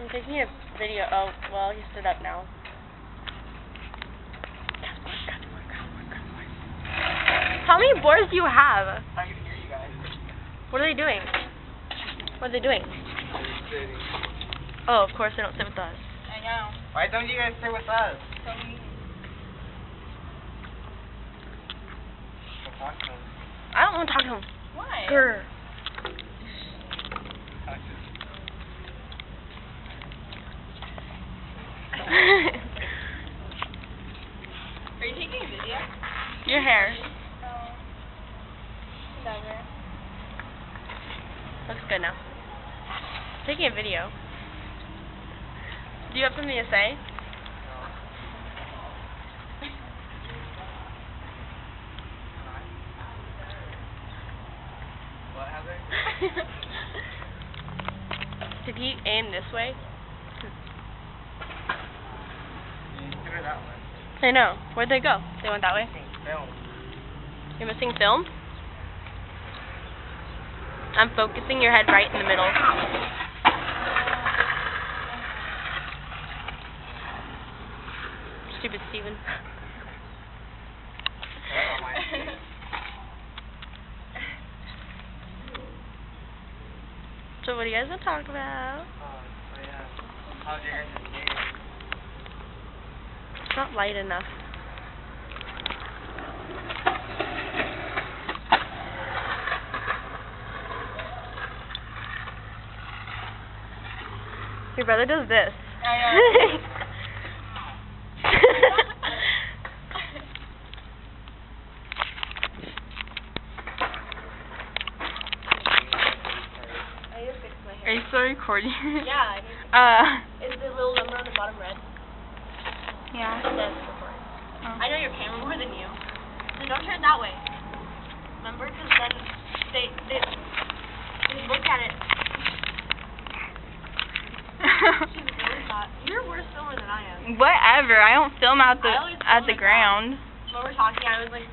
I'm taking a video. Oh, well, he stood up now. How many boards do you have? I can hear you guys. What are they doing? What are they doing? Sitting. Oh, of course they don't sit with us. I know. Why don't you guys sit with us? So mean. Talk to them. I don't want to talk to him. Why? Grr. Talk to them. Are you taking a video? Your hair. Oh. Whatever. Looks good now. Taking a video. Do you have something to say? What, Heather? Did he aim this way? You can do it that way. I know. Where'd they go? They went that way? Film. You're missing film? I'm focusing your head right in the middle. Stupid Steven. So what do you guys want to talk about? So yeah. How's your guys' day? It's not light enough. Your brother does this. I know. I need to fix my hair. Are you still recording? Yeah, I need to. Is the little number on the bottom red? Yeah. It says record. Oh. I know your camera more than you. Then don't turn it that way. Remember? Because then they look at it. She's really hot. You're a worse filmer than I am. Whatever. I don't film at I always the film like ground. When we're talking, I was like.